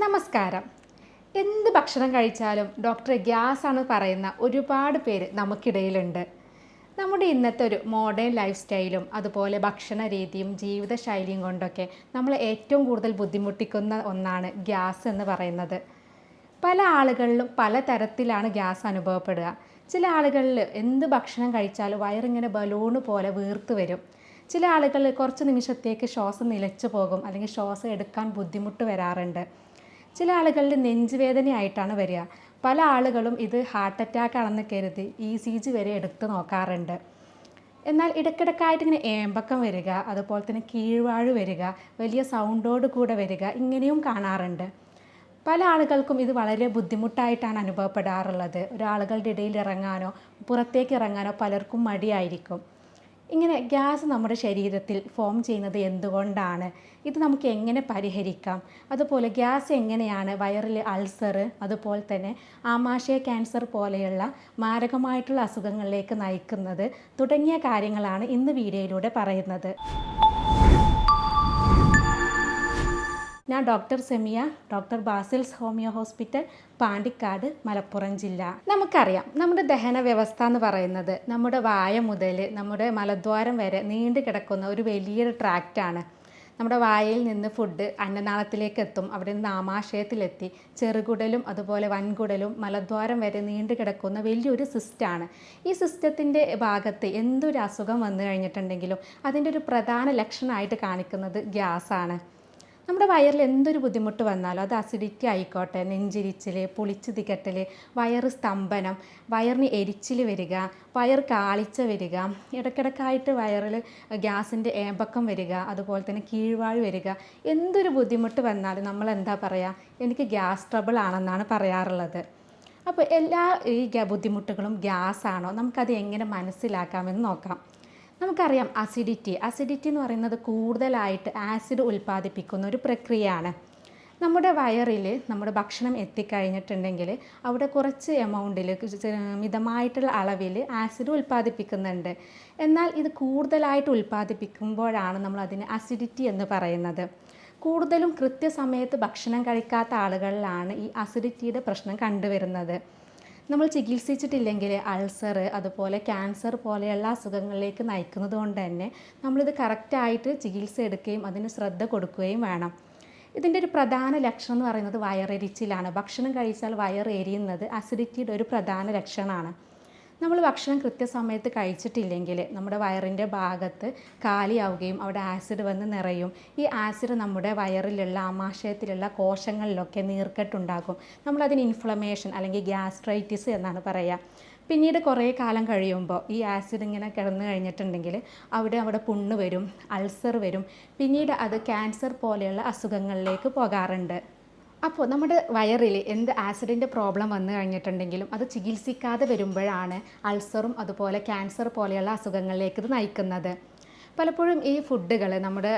നമസ്കാരം. എന്ത് ഭക്ഷണം കഴിച്ചാലും ഡോക്ടറെ ഗ്യാസാണ് പറയുന്ന ഒരുപാട് പേര് നമുക്കിടയിലുണ്ട്. നമ്മുടെ ഇന്നത്തെ ഒരു മോഡേൺ ലൈഫ് സ്റ്റൈലും അതുപോലെ ഭക്ഷണ രീതിയും ജീവിതശൈലിയും കൊണ്ടൊക്കെ നമ്മളെ ഏറ്റവും കൂടുതൽ ബുദ്ധിമുട്ടിക്കുന്ന ഒന്നാണ് ഗ്യാസ് എന്ന് പറയുന്നത്. പല ആളുകളിലും പല തരത്തിലാണ് ഗ്യാസ് അനുഭവപ്പെടുക. ചില ആളുകളിൽ എന്ത് ഭക്ഷണം കഴിച്ചാലും വയറിങ്ങനെ ബലൂണ് പോലെ വീർത്ത് വരും. ചില ആളുകൾ കുറച്ച് നിമിഷത്തേക്ക് ശ്വാസം നിലച്ചു പോകും, അല്ലെങ്കിൽ ശ്വാസം എടുക്കാൻ ബുദ്ധിമുട്ട് വരാറുണ്ട്. ചില ആളുകളിൽ നെഞ്ചുവേദനയായിട്ടാണ് വരിക. പല ആളുകളും ഇത് ഹാർട്ട് അറ്റാക്ക് ആണെന്ന് കരുതി ECG വരെ എടുത്ത് നോക്കാറുണ്ട്. എന്നാൽ ഇടയ്ക്കിടയ്ക്കായിട്ട് ഇങ്ങനെ ഏമ്പക്കം വരിക, അതുപോലെ തന്നെ കീഴ്വാഴ് വരിക, വലിയ സൗണ്ടോട് കൂടെ വരിക, ഇങ്ങനെയും കാണാറുണ്ട്. പല ആളുകൾക്കും ഇത് വളരെ ബുദ്ധിമുട്ടായിട്ടാണ് അനുഭവപ്പെടാറുള്ളത്. ഒരാളുകളുടെ ഇടയിൽ ഇറങ്ങാനോ പുറത്തേക്ക് ഇറങ്ങാനോ പലർക്കും മടിയായിരിക്കും. ഇങ്ങനെ ഗ്യാസ് നമ്മുടെ ശരീരത്തിൽ ഫോം ചെയ്യുന്നത് എന്തുകൊണ്ടാണ്? ഇത് നമുക്ക് എങ്ങനെ പരിഹരിക്കാം? അതുപോലെ ഗ്യാസ് എങ്ങനെയാണ് വയറിലെ അൾസർ, അതുപോലെ തന്നെ ആമാശയ ക്യാൻസർ പോലെയുള്ള മാരകമായിട്ടുള്ള അസുഖങ്ങളിലേക്ക് നയിക്കുന്നത് തുടങ്ങിയ കാര്യങ്ങളാണ് ഇന്ന് വീഡിയോയിലൂടെ പറയുന്നത്. ഞാൻ doctor Semiya, doctor Basil's homeo hospital, Pandikkad, Malappuram ജില്ല. നമുക്കറിയാം, നമ്മുടെ ദഹന വ്യവസ്ഥ എന്ന് പറയുന്നത് നമ്മുടെ വായ മുതൽ നമ്മുടെ മലദ്വാരം വരെ നീണ്ടു കിടക്കുന്ന ഒരു വലിയൊരു ട്രാക്റ്റാണ്. നമ്മുടെ വായയിൽ നിന്ന് ഫുഡ് അന്നനാളത്തിലേക്ക് എത്തും, അവിടെ നിന്ന് ആമാശയത്തിലെത്തി ചെറുകുടലും അതുപോലെ വൻകുടലും മലദ്വാരം വരെ നീണ്ടു കിടക്കുന്ന വലിയൊരു സിസ്റ്റമാണ്. ഈ സിസ്റ്റത്തിൻ്റെ ഭാഗത്ത് എന്തൊരു അസുഖം വന്നു കഴിഞ്ഞിട്ടുണ്ടെങ്കിലും അതിൻ്റെ ഒരു പ്രധാന ലക്ഷണമായിട്ട് കാണിക്കുന്നത് ഗ്യാസാണ്. നമ്മുടെ വയറിൽ എന്തൊരു ബുദ്ധിമുട്ട് വന്നാലും, അത് അസിഡിറ്റി ആയിക്കോട്ടെ, നെഞ്ചിരിച്ചിൽ, പുളിച്ച് തികട്ടൽ, വയറ് സ്തംഭനം, വയറിന് എരിച്ചിൽ വരിക, വയർ കാളിച്ച വരിക, ഇടയ്ക്കിടയ്ക്കായിട്ട് വയറിൽ ഗ്യാസിൻ്റെ ഏമ്പക്കം വരിക, അതുപോലെ തന്നെ കീഴ്വാഴ് വരിക, എന്തൊരു ബുദ്ധിമുട്ട് വന്നാലും നമ്മൾ എന്താ പറയുക, എനിക്ക് ഗ്യാസ് ട്രബിൾ ആണെന്നാണ് പറയാറുള്ളത്. അപ്പോൾ എല്ലാ ഈ ബുദ്ധിമുട്ടുകളും ഗ്യാസാണോ? നമുക്കത് എങ്ങനെ മനസ്സിലാക്കാമെന്ന് നോക്കാം. നമുക്കറിയാം, അസിഡിറ്റി എന്ന് പറയുന്നത് കൂടുതലായിട്ട് ആസിഡ് ഉൽപ്പാദിപ്പിക്കുന്ന ഒരു പ്രക്രിയയാണ്. നമ്മുടെ വയറിൽ നമ്മുടെ ഭക്ഷണം എത്തിക്കഴിഞ്ഞിട്ടുണ്ടെങ്കിൽ അവിടെ കുറച്ച് എമൗണ്ടിൽ, മിതമായിട്ടുള്ള അളവിൽ ആസിഡ് ഉൽപ്പാദിപ്പിക്കുന്നുണ്ട്. എന്നാൽ ഇത് കൂടുതലായിട്ട് ഉൽപ്പാദിപ്പിക്കുമ്പോഴാണ് നമ്മൾ അതിന് അസിഡിറ്റി എന്ന് പറയുന്നത്. കൂടുതലും കൃത്യസമയത്ത് ഭക്ഷണം കഴിക്കാത്ത ആളുകളിലാണ് ഈ അസിഡിറ്റിയുടെ പ്രശ്നം കണ്ടുവരുന്നത്. നമ്മൾ ചികിത്സിച്ചിട്ടില്ലെങ്കിൽ അൾസർ, അതുപോലെ ക്യാൻസർ പോലെയുള്ള അസുഖങ്ങളിലേക്ക് നയിക്കുന്നത് കൊണ്ട് തന്നെ നമ്മളിത് കറക്റ്റായിട്ട് ചികിത്സ എടുക്കുകയും അതിന് ശ്രദ്ധ കൊടുക്കുകയും വേണം. ഇതിൻ്റെ ഒരു പ്രധാന ലക്ഷണം എന്ന് പറയുന്നത് വയറെരിച്ചിലാണ്. ഭക്ഷണം കഴിച്ചാൽ വയർ എരിയുന്നത് അസിഡിറ്റിയുടെ ഒരു പ്രധാന ലക്ഷണമാണ്. നമ്മൾ ഭക്ഷണം കൃത്യസമയത്ത് കഴിച്ചിട്ടില്ലെങ്കിൽ നമ്മുടെ വയറിൻ്റെ ഭാഗത്ത് കാലിയാവുകയും അവിടെ ആസിഡ് വന്ന് നിറയും. ഈ ആസിഡ് നമ്മുടെ വയറിലുള്ള ആമാശയത്തിലുള്ള കോശങ്ങളിലൊക്കെ നീർക്കെട്ടുണ്ടാകും. നമ്മളതിന് ഇൻഫ്ലമേഷൻ അല്ലെങ്കിൽ ഗ്യാസ്ട്രൈറ്റിസ് എന്നാണ് പറയുക. പിന്നീട് കുറേ കാലം കഴിയുമ്പോൾ ഈ ആസിഡ് ഇങ്ങനെ കിടന്നു കഴിഞ്ഞിട്ടുണ്ടെങ്കിൽ അവിടെ പുണ്ണ് വരും, അൾസർ വരും. പിന്നീട് അത് ക്യാൻസർ പോലെയുള്ള അസുഖങ്ങളിലേക്ക് പോകാറുണ്ട്. അപ്പോൾ നമ്മുടെ വയറിൽ എന്ത് ആസിഡിൻ്റെ പ്രോബ്ലം വന്നു കഴിഞ്ഞിട്ടുണ്ടെങ്കിലും അത് ചികിത്സിക്കാതെ വരുമ്പോഴാണ് അൾസറും അതുപോലെ ക്യാൻസർ പോലെയുള്ള അസുഖങ്ങളിലേക്ക് ഇത് നയിക്കുന്നത്. പലപ്പോഴും ഈ ഫുഡുകൾ, നമ്മുടെ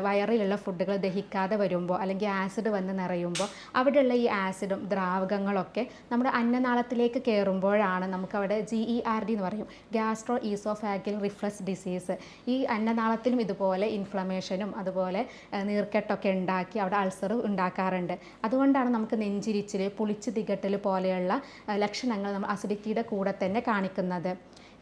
വയറിലുള്ള ഫുഡുകൾ ദഹിക്കാതെ വരുമ്പോൾ അല്ലെങ്കിൽ ആസിഡ് വന്ന് നിറയുമ്പോൾ അവിടെയുള്ള ഈ ആസിഡും ദ്രാവകങ്ങളൊക്കെ നമ്മുടെ അന്നനാളത്തിലേക്ക് കയറുമ്പോഴാണ് നമുക്കവിടെ GERD എന്ന് പറയും, ഗ്യാസ്ട്രോ ഈസോഫാഗൽ റിഫ്ലക്സ് ഡിസീസ്. ഈ അന്നനാളത്തിലും ഇതുപോലെ ഇൻഫ്ലമേഷനും അതുപോലെ നീർക്കെട്ടൊക്കെ ഉണ്ടാക്കി അവിടെ അൾസർ ഉണ്ടാക്കാറുണ്ട്. അതുകൊണ്ടാണ് നമുക്ക് നെഞ്ചിരിച്ചിൽ, പുളിച്ച് തികട്ടൽ പോലെയുള്ള ലക്ഷണങ്ങൾ നമ്മൾ അസിഡിറ്റിയുടെ കൂടെ തന്നെ കാണിക്കുന്നത്.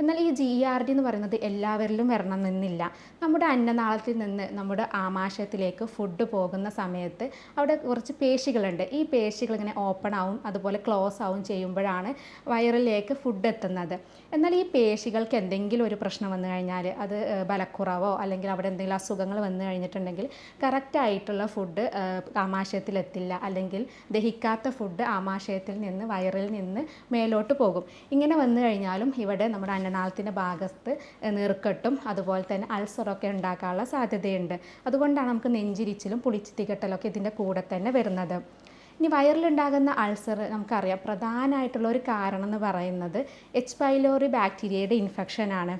എന്നാൽ ഈ GERD എന്ന് പറയുന്നത് എല്ലാവരിലും വരണമെന്നില്ല. നമ്മുടെ അന്നനാളത്തിൽ നിന്ന് നമ്മുടെ ആമാശയത്തിലേക്ക് ഫുഡ് പോകുന്ന സമയത്ത് അവിടെ കുറച്ച് പേശികളുണ്ട്. ഈ പേശികൾ ഇങ്ങനെ ഓപ്പൺ ആവും, അതുപോലെ ക്ലോസ് ആവും ചെയ്യുമ്പോഴാണ് വയറിലേക്ക് ഫുഡ് എത്തുന്നത്. എന്നാൽ ഈ പേശികൾക്ക് എന്തെങ്കിലും ഒരു പ്രശ്നം വന്നു കഴിഞ്ഞാൽ, അത് ബലക്കുറവോ അല്ലെങ്കിൽ അവിടെ എന്തെങ്കിലും അസുഖങ്ങൾ വന്നു കഴിഞ്ഞിട്ടുണ്ടെങ്കിൽ കറക്റ്റായിട്ടുള്ള ഫുഡ് ആമാശയത്തിലെത്തില്ല, അല്ലെങ്കിൽ ദഹിക്കാത്ത ഫുഡ് ആമാശയത്തിൽ നിന്ന് വയറിൽ നിന്ന് മേലോട്ട് പോകും. ഇങ്ങനെ വന്നു കഴിഞ്ഞാലും ഇവിടെ നമ്മുടെ അന്നനാളത്തിൻ്റെ ഭാഗത്ത് നീർക്കെട്ടും അതുപോലെ തന്നെ അൾസറൊക്കെ ഉണ്ടാക്കാനുള്ള സാധ്യതയുണ്ട്. അതുകൊണ്ടാണ് നമുക്ക് നെഞ്ചിരിച്ചിലും പുളിച്ച് തികട്ടലൊക്കെ ഇതിൻ്റെ കൂടെ തന്നെ വരുന്നത്. ഇനി വയറിലുണ്ടാകുന്ന അൾസർ നമുക്കറിയാം, പ്രധാനമായിട്ടുള്ള ഒരു കാരണം എന്ന് പറയുന്നത് H. പൈലോറി ബാക്ടീരിയയുടെ ഇൻഫെക്ഷനാണ്.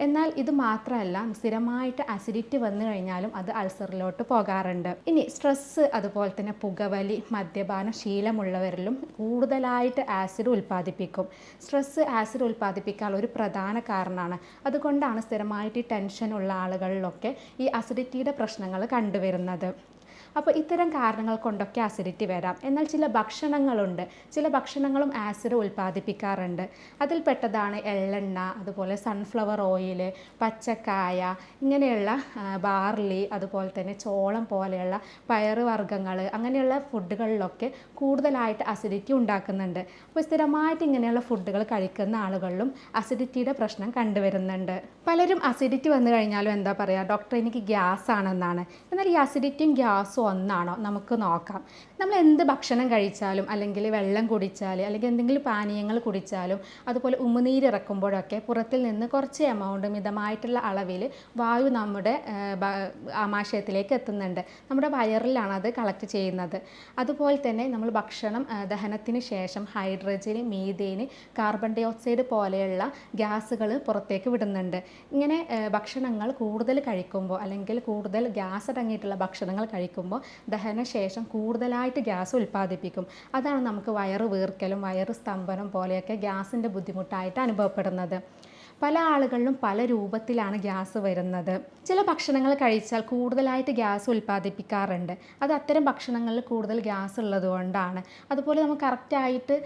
എന്നാൽ ഇത് മാത്രമല്ല, സ്ഥിരമായിട്ട് അസിഡിറ്റി വന്നു കഴിഞ്ഞാലും അത് അൾസറിലോട്ട് പോകാറുണ്ട്. ഇനി സ്ട്രെസ്സ്, അതുപോലെ തന്നെ പുകവലി, മദ്യപാനം ശീലമുള്ളവരിലും കൂടുതലായിട്ട് ആസിഡ് ഉൽപ്പാദിപ്പിക്കും. സ്ട്രെസ്സ് ആസിഡ് ഉൽപ്പാദിപ്പിക്കാനുള്ള ഒരു പ്രധാന കാരണമാണ്. അതുകൊണ്ടാണ് സ്ഥിരമായിട്ട് ഈ ടെൻഷനുള്ള ആളുകളിലൊക്കെ ഈ അസിഡിറ്റിയുടെ പ്രശ്നങ്ങൾ കണ്ടുവരുന്നത്. അപ്പോൾ ഇത്തരം കാരണങ്ങൾ കൊണ്ടൊക്കെ അസിഡിറ്റി വരാം. എന്നാൽ ചില ഭക്ഷണങ്ങളുണ്ട്, ചില ഭക്ഷണങ്ങളും ആസിഡ് ഉൽപ്പാദിപ്പിക്കാറുണ്ട്. അതിൽപ്പെട്ടതാണ് എള്ളെണ്ണ, അതുപോലെ സൺഫ്ലവർ ഓയിൽ, പച്ചക്കായ, ഇങ്ങനെയുള്ള ബാർലി, അതുപോലെ തന്നെ ചോളം പോലെയുള്ള പയറുവർഗ്ഗങ്ങൾ, അങ്ങനെയുള്ള ഫുഡുകളിലൊക്കെ കൂടുതലായിട്ട് അസിഡിറ്റി ഉണ്ടാക്കുന്നുണ്ട്. അപ്പോൾ സ്ഥിരമായിട്ട് ഇങ്ങനെയുള്ള ഫുഡുകൾ കഴിക്കുന്ന ആളുകളിലും അസിഡിറ്റിയുടെ പ്രശ്നം കണ്ടുവരുന്നുണ്ട്. പലരും അസിഡിറ്റി വന്നു കഴിഞ്ഞാലും എന്താ പറയുക, ഡോക്ടർ എനിക്ക് ഗ്യാസ് ആണെന്നാണ്. എന്നാൽ ഈ അസിഡിറ്റിയും ഗ്യാസും ഒന്നാണോ? നമുക്ക് നോക്കാം. നമ്മൾ എന്ത് ഭക്ഷണം കഴിച്ചാലും, അല്ലെങ്കിൽ വെള്ളം കുടിച്ചാൽ, അല്ലെങ്കിൽ എന്തെങ്കിലും പാനീയങ്ങൾ കുടിച്ചാലും, അതുപോലെ ഉമിനീരിറക്കുമ്പോഴൊക്കെ പുറത്തിൽ നിന്ന് കുറച്ച് എമൗണ്ട് മിതമായിട്ടുള്ള അളവിൽ വായു നമ്മുടെ ആമാശയത്തിലേക്ക് എത്തുന്നുണ്ട്. നമ്മുടെ വയറിലാണ് അത് കളക്ട് ചെയ്യുന്നത്. അതുപോലെ തന്നെ നമ്മൾ ഭക്ഷണം ദഹനത്തിന് ശേഷം ഹൈഡ്രജൻ, മീഥേന്, കാർബൺ ഡൈ ഓക്സൈഡ് പോലെയുള്ള ഗ്യാസുകൾ പുറത്തേക്ക് വിടുന്നുണ്ട്. ഇങ്ങനെ ഭക്ഷണങ്ങൾ കൂടുതൽ കഴിക്കുമ്പോൾ, അല്ലെങ്കിൽ കൂടുതൽ ഗ്യാസ് അടങ്ങിയിട്ടുള്ള ഭക്ഷണങ്ങൾ കഴിക്കുമ്പോൾ ദഹനശേഷം കൂടുതലായിട്ട് ഗ്യാസ് ഉൽപ്പാദിപ്പിക്കും. അതാണ് നമുക്ക് വയറ് വീർക്കലും വയറ് സ്തംഭനം പോലെയൊക്കെ ഗ്യാസിൻ്റെ ബുദ്ധിമുട്ടായിട്ട് അനുഭവപ്പെടുന്നത്. പല ആളുകളിലും പല രൂപത്തിലാണ് ഗ്യാസ് വരുന്നത്. ചില ഭക്ഷണങ്ങൾ കഴിച്ചാൽ കൂടുതലായിട്ട് ഗ്യാസ് ഉൽപ്പാദിപ്പിക്കാറുണ്ട്. അത് അത്തരം ഭക്ഷണങ്ങളിൽ കൂടുതൽ ഗ്യാസ് ഉള്ളത് കൊണ്ടാണ്. അതുപോലെ നമുക്ക് കറക്റ്റായിട്ട്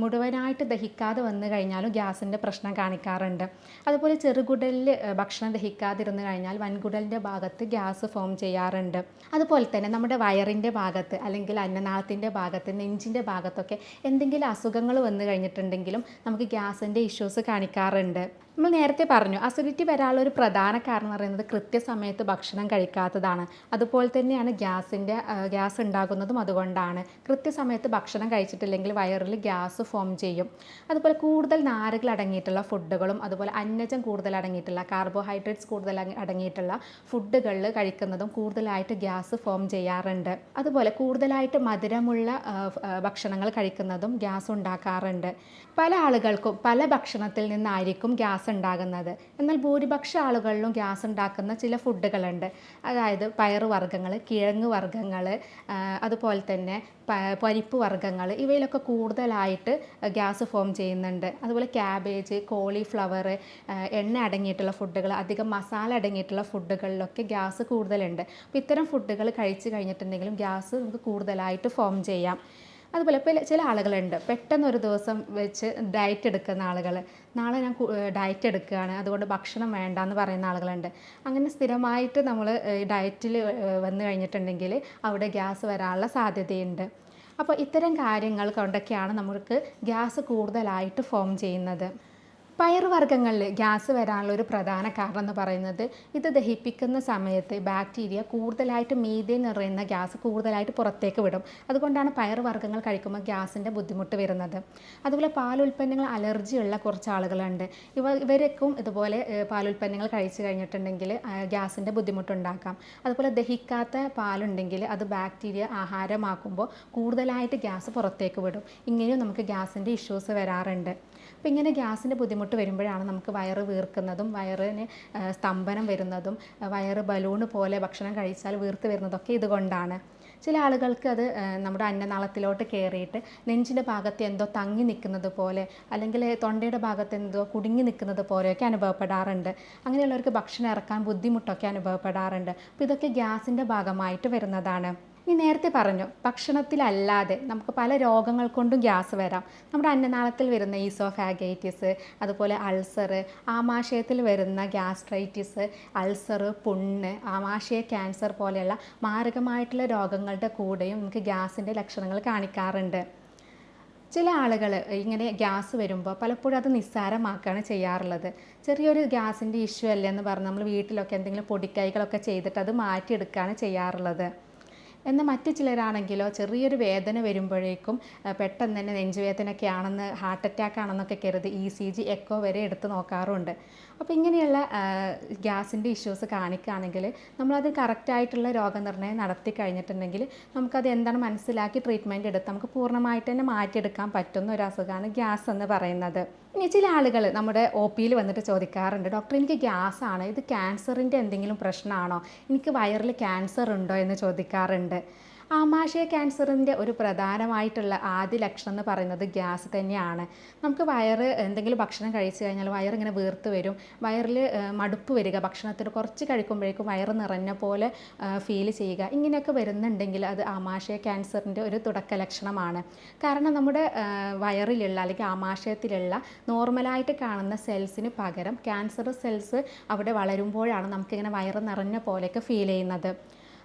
മുഴുവനായിട്ട് ദഹിക്കാതെ വന്നു കഴിഞ്ഞാലും ഗ്യാസിൻ്റെ പ്രശ്നം കാണിക്കാറുണ്ട്. അതുപോലെ ചെറുകുടലിൽ ഭക്ഷണം ദഹിക്കാതിരുന്നു കഴിഞ്ഞാൽ വൻകുടലിൻ്റെ ഭാഗത്ത് ഗ്യാസ് ഫോം ചെയ്യാറുണ്ട്. അതുപോലെ തന്നെ നമ്മുടെ വയറിൻ്റെ ഭാഗത്ത്, അല്ലെങ്കിൽ അന്നനാളത്തിൻ്റെ ഭാഗത്ത്, നെഞ്ചിൻ്റെ ഭാഗത്തൊക്കെ എന്തെങ്കിലും അസുഖങ്ങൾ വന്നു കഴിഞ്ഞിട്ടുണ്ടെങ്കിലും നമുക്ക് ഗ്യാസിൻ്റെ ഇഷ്യൂസ് കാണിക്കാറുണ്ട്. നമ്മൾ നേരത്തെ പറഞ്ഞു, അസിഡിറ്റി വരാനുള്ള ഒരു പ്രധാന കാരണം എന്ന് പറയുന്നത് കൃത്യസമയത്ത് ഭക്ഷണം കഴിക്കാത്തതാണ്. അതുപോലെ തന്നെയാണ് ഗ്യാസ് ഉണ്ടാകുന്നതും അതുകൊണ്ടാണ്. കൃത്യസമയത്ത് ഭക്ഷണം കഴിച്ചിട്ടില്ലെങ്കിൽ വയറിൽ ഗ്യാസ് ഫോം ചെയ്യും. അതുപോലെ കൂടുതൽ നാരുകൾ അടങ്ങിയിട്ടുള്ള ഫുഡുകളും, അതുപോലെ അന്നജം കൂടുതൽ അടങ്ങിയിട്ടുള്ള, കാർബോഹൈഡ്രേറ്റ്സ് കൂടുതൽ അടങ്ങിയിട്ടുള്ള ഫുഡുകളിൽ കഴിക്കുന്നതും കൂടുതലായിട്ട് ഗ്യാസ് ഫോം ചെയ്യാറുണ്ട്. അതുപോലെ കൂടുതലായിട്ട് മധുരമുള്ള ഭക്ഷണങ്ങൾ കഴിക്കുന്നതും ഗ്യാസ് ഉണ്ടാക്കാറുണ്ട്. പല ആളുകൾക്കും പല ഭക്ഷണത്തിൽ നിന്നായിരിക്കും ഗ്യാസ് ഉണ്ടാകുന്നത്. എന്നാൽ ഭൂരിപക്ഷ ആളുകളിലും ഗ്യാസ് ഉണ്ടാക്കുന്ന ചില ഫുഡുകളുണ്ട്. അതായത് പയറുവർഗ്ഗങ്ങൾ, കിഴങ്ങ് വർഗ്ഗങ്ങൾ, അതുപോലെ തന്നെ പരിപ്പ് വർഗ്ഗങ്ങൾ, ഇവയിലൊക്കെ കൂടുതലായിട്ട് ഗ്യാസ് ഫോം ചെയ്യുന്നുണ്ട്. അതുപോലെ ക്യാബേജ്, കോളിഫ്ലവർ, എണ്ണ അടങ്ങിയിട്ടുള്ള ഫുഡുകൾ, അധികം മസാല അടങ്ങിയിട്ടുള്ള ഫുഡുകളിലൊക്കെ ഗ്യാസ് കൂടുതലുണ്ട്. അപ്പോൾ ഇത്തരം ഫുഡുകൾ കഴിച്ച് കഴിഞ്ഞിട്ടുണ്ടെങ്കിലും ഗ്യാസ് നമുക്ക് കൂടുതലായിട്ട് ഫോം ചെയ്യാം. അതുപോലെ ചില ആളുകളുണ്ട്, പെട്ടെന്നൊരു ദിവസം വെച്ച് ഡയറ്റ് എടുക്കുന്ന ആളുകൾ, നാളെ ഞാൻ ഡയറ്റ് എടുക്കുകയാണ് അതുകൊണ്ട് ഭക്ഷണം വേണ്ട എന്ന് പറയുന്ന ആളുകളുണ്ട്. അങ്ങനെ സ്ഥിരമായിട്ട് നമ്മൾ ഡയറ്റിൽ വന്നു കഴിഞ്ഞിട്ടുണ്ടെങ്കിൽ അവിടെ ഗ്യാസ് വരാനുള്ള സാധ്യതയുണ്ട്. അപ്പോൾ ഇത്തരം കാര്യങ്ങൾ കൊണ്ടൊക്കെയാണ് നമുക്ക് ഗ്യാസ് കൂടുതലായിട്ട് ഫോം ചെയ്യുന്നത്. പയറുവർഗ്ഗങ്ങളിൽ ഗ്യാസ് വരാനുള്ള ഒരു പ്രധാന കാരണം എന്ന് പറയുന്നത്, ഇത് ദഹിപ്പിക്കുന്ന സമയത്ത് ബാക്ടീരിയ കൂടുതലായിട്ട് മീഥേൻ നിറയുന്ന ഗ്യാസ് കൂടുതലായിട്ട് പുറത്തേക്ക് വിടും. അതുകൊണ്ടാണ് പയറുവർഗ്ഗങ്ങൾ കഴിക്കുമ്പോൾ ഗ്യാസിൻ്റെ ബുദ്ധിമുട്ട് വരുന്നത്. അതുപോലെ പാലുൽപ്പന്നങ്ങൾ അലർജിയുള്ള കുറച്ച് ആളുകളുണ്ട്. ഇവർക്കും ഇതുപോലെ പാലുൽപ്പന്നങ്ങൾ കഴിച്ചു കഴിഞ്ഞിട്ടുണ്ടെങ്കിൽ ഗ്യാസിൻ്റെ ബുദ്ധിമുട്ടുണ്ടാക്കാം. അതുപോലെ ദഹിക്കാത്ത പാലുണ്ടെങ്കിൽ അത് ബാക്ടീരിയ ആഹാരമാക്കുമ്പോൾ കൂടുതലായിട്ട് ഗ്യാസ് പുറത്തേക്ക് വിടും. ഇങ്ങനെയും നമുക്ക് ഗ്യാസിൻ്റെ ഇഷ്യൂസ് വരാറുണ്ട്. അപ്പോൾ ഇങ്ങനെ ഗ്യാസിൻ്റെ ബുദ്ധിമുട്ട് വരുമ്പോഴാണ് നമുക്ക് വയറ് വീർക്കുന്നതും വയറിന് സ്തംഭനം വരുന്നതും വയറ് ബലൂണ് പോലെ ഭക്ഷണം കഴിച്ചാൽ വീർത്ത് വരുന്നതൊക്കെ ഇതുകൊണ്ടാണ്. ചില ആളുകൾക്ക് അത് നമ്മുടെ അന്നനാളത്തിലോട്ട് കയറിയിട്ട് നെഞ്ചിൻ്റെ ഭാഗത്ത് എന്തോ തങ്ങി നിൽക്കുന്നത് പോലെ, അല്ലെങ്കിൽ തൊണ്ടയുടെ ഭാഗത്ത് എന്തോ കുടുങ്ങി നിൽക്കുന്നത് പോലെയൊക്കെ അനുഭവപ്പെടാറുണ്ട്. അങ്ങനെയുള്ളവർക്ക് ഭക്ഷണം ഇറക്കാൻ ബുദ്ധിമുട്ടൊക്കെ അനുഭവപ്പെടാറുണ്ട്. അപ്പോൾ ഇതൊക്കെ ഗ്യാസിൻ്റെ ഭാഗമായിട്ട് വരുന്നതാണ്. ഈ നേരത്തെ പറഞ്ഞു, ഭക്ഷണത്തിലല്ലാതെ നമുക്ക് പല രോഗങ്ങൾ കൊണ്ടും ഗ്യാസ് വരാം. നമ്മുടെ അന്നനാളത്തിൽ വരുന്ന ഈസോഫാഗൈറ്റിസ്, അതുപോലെ അൾസർ, ആമാശയത്തിൽ വരുന്ന ഗ്യാസ്ട്രൈറ്റിസ്, അൾസർ, പുണ്ണ്, ആമാശയ ക്യാൻസർ പോലെയുള്ള മാരകമായിട്ടുള്ള രോഗങ്ങളുടെ കൂടെയും നമുക്ക് ഗ്യാസിൻ്റെ ലക്ഷണങ്ങൾ കാണിക്കാറുണ്ട്. ചില ആളുകൾ ഇങ്ങനെ ഗ്യാസ് വരുമ്പോൾ പലപ്പോഴും അത് നിസ്സാരമാക്കുകയാണ് ചെയ്യാറുള്ളത്. ചെറിയൊരു ഗ്യാസിൻ്റെ ഇഷ്യൂ അല്ലേ എന്ന് പറഞ്ഞ് നമ്മൾ വീട്ടിലൊക്കെ എന്തെങ്കിലും പൊടിക്കൈകളൊക്കെ ചെയ്തിട്ട് അത് മാറ്റിയെടുക്കുകയാണ് ചെയ്യാറുള്ളത്. എന്നാൽ മറ്റു ചിലരാണെങ്കിലോ ചെറിയൊരു വേദന വരുമ്പോഴേക്കും പെട്ടെന്ന് തന്നെ നെഞ്ചുവേദനയൊക്കെ ആണെന്ന്, ഹാർട്ട് അറ്റാക്ക് ആണെന്നൊക്കെ കരുതി ECG, എക്കോ വരെ എടുത്ത് നോക്കാറുണ്ട്. അപ്പോൾ ഇങ്ങനെയുള്ള ഗ്യാസിൻ്റെ ഇഷ്യൂസ് കാണിക്കുകയാണെങ്കിൽ നമ്മളത് കറക്റ്റായിട്ടുള്ള രോഗനിർണയം നടത്തി കഴിഞ്ഞിട്ടുണ്ടെങ്കിൽ നമുക്കത് എന്താണ് മനസ്സിലാക്കി ട്രീറ്റ്മെൻറ്റ് എടുത്ത് നമുക്ക് പൂർണ്ണമായിട്ട് തന്നെ മാറ്റിയെടുക്കാൻ പറ്റുന്ന ഒരു അസുഖമാണ് ഗ്യാസ് എന്ന് പറയുന്നത്. ഇനി ചില ആളുകൾ നമ്മുടെ OPയിൽ വന്നിട്ട് ചോദിക്കാറുണ്ട്, ഡോക്ടർ എനിക്ക് ഗ്യാസാണ്, ഇത് ക്യാൻസറിൻ്റെ എന്തെങ്കിലും പ്രശ്നമാണോ, എനിക്ക് വയറിൽ ക്യാൻസർ ഉണ്ടോ എന്ന് ചോദിക്കാറുണ്ട്. ആമാശയ ക്യാൻസറിൻ്റെ ഒരു പ്രധാനമായിട്ടുള്ള ആദ്യ ലക്ഷണം എന്ന് പറയുന്നത് ഗ്യാസ് തന്നെയാണ്. നമുക്ക് വയറ് എന്തെങ്കിലും ഭക്ഷണം കഴിച്ചു കഴിഞ്ഞാൽ വയറിങ്ങനെ വീർത്ത് വരും, വയറിൽ മടുപ്പ് വരിക, ഭക്ഷണത്തിന് കുറച്ച് കഴിക്കുമ്പോഴേക്കും വയറ് നിറഞ്ഞ പോലെ ഫീൽ ചെയ്യുക, ഇങ്ങനെയൊക്കെ വരുന്നുണ്ടെങ്കിൽ അത് ആമാശയ ക്യാൻസറിൻ്റെ ഒരു തുടക്ക ലക്ഷണമാണ്. കാരണം നമ്മുടെ വയറിലുള്ള അല്ലെങ്കിൽ ആമാശയത്തിലുള്ള നോർമലായിട്ട് കാണുന്ന സെൽസിന് പകരം ക്യാൻസർ സെൽസ് അവിടെ വളരുമ്പോഴാണ് നമുക്കിങ്ങനെ വയറ് നിറഞ്ഞ പോലെയൊക്കെ ഫീൽ ചെയ്യുന്നത്.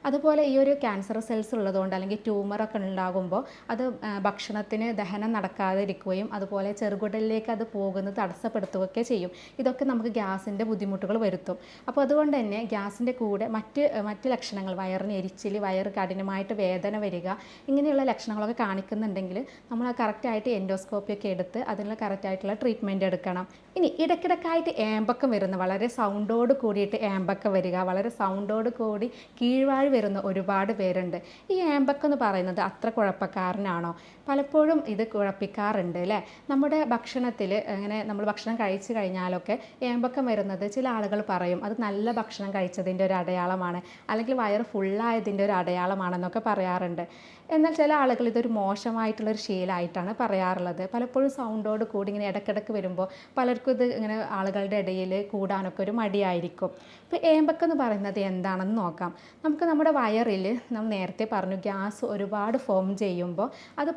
അതുപോലെ ഈ ഒരു ക്യാൻസർ സെൽസ് ഉള്ളതുകൊണ്ട് അല്ലെങ്കിൽ ട്യൂമറൊക്കെ ഉണ്ടാകുമ്പോൾ അത് ഭക്ഷണത്തിന് ദഹനം നടക്കാതിരിക്കുകയും അതുപോലെ ചെറുകുടലിലേക്ക് അത് പോകുന്നത് തടസ്സപ്പെടുത്തുകയൊക്കെ ചെയ്യും. ഇതൊക്കെ നമുക്ക് ഗ്യാസിൻ്റെ ബുദ്ധിമുട്ടുകൾ വരുത്തും. അപ്പോൾ അതുകൊണ്ട് തന്നെ ഗ്യാസിൻ്റെ കൂടെ മറ്റ് ലക്ഷണങ്ങൾ, വയറിന് എരിച്ചിൽ, വയറ് കഠിനമായിട്ട് വേദന വരിക, ഇങ്ങനെയുള്ള ലക്ഷണങ്ങളൊക്കെ കാണിക്കുന്നുണ്ടെങ്കിൽ നമ്മൾ ആ കറക്റ്റായിട്ട് എൻഡോസ്കോപ്പിയൊക്കെ എടുത്ത് അതിനുള്ള കറക്റ്റായിട്ടുള്ള ട്രീറ്റ്മെൻറ്റ് എടുക്കണം. ഇനി ഇടയ്ക്കിടയ്ക്കായിട്ട് ഏമ്പക്കം വരുന്ന, വളരെ സൗണ്ടോട് കൂടിയിട്ട് ഏമ്പക്കം വരിക, വളരെ സൗണ്ടോട് കൂടി കീഴ്വാഴ് വരുന്ന ഒരുപാട് പേരുണ്ട്. ഈ ഏമ്പക്കം എന്ന് പറയുന്നത് അത്ര കുഴപ്പക്കാരനാണോ? പലപ്പോഴും ഇത് കുഴപ്പിക്കാറുണ്ട് അല്ലേ? നമ്മുടെ ഭക്ഷണത്തിൽ അങ്ങനെ നമ്മൾ ഭക്ഷണം കഴിച്ചു കഴിഞ്ഞാലൊക്കെ ഏമ്പക്കം വരുന്നത് ചില ആളുകൾ പറയും അത് നല്ല ഭക്ഷണം കഴിച്ചതിൻ്റെ ഒരു അടയാളമാണ്, അല്ലെങ്കിൽ വയറ് ഫുള്ളായതിൻ്റെ ഒരു അടയാളമാണെന്നൊക്കെ പറയാറുണ്ട്. എന്നാൽ ചില ആളുകൾ ഇതൊരു മോശമായിട്ടുള്ളൊരു ശീലമായിട്ടാണ് പറയാറുള്ളത്. പലപ്പോഴും സൗണ്ടോട് കൂടി ഇങ്ങനെ ഇടയ്ക്കിടയ്ക്ക് വരുമ്പോൾ പലർക്കും ഇത് ഇങ്ങനെ ആളുകളുടെ ഇടയിൽ കൂടാനൊക്കെ ഒരു മടിയായിരിക്കും. ഇപ്പോൾ ഏമ്പക്കം എന്ന് പറയുന്നത് എന്താണെന്ന് നോക്കാം. നമുക്ക് നമ്മുടെ വയറിൽ നമ്മൾ നേരത്തെ പറഞ്ഞു ഗ്യാസ് ഒരുപാട് ഫോം ചെയ്യുമ്പോൾ അത്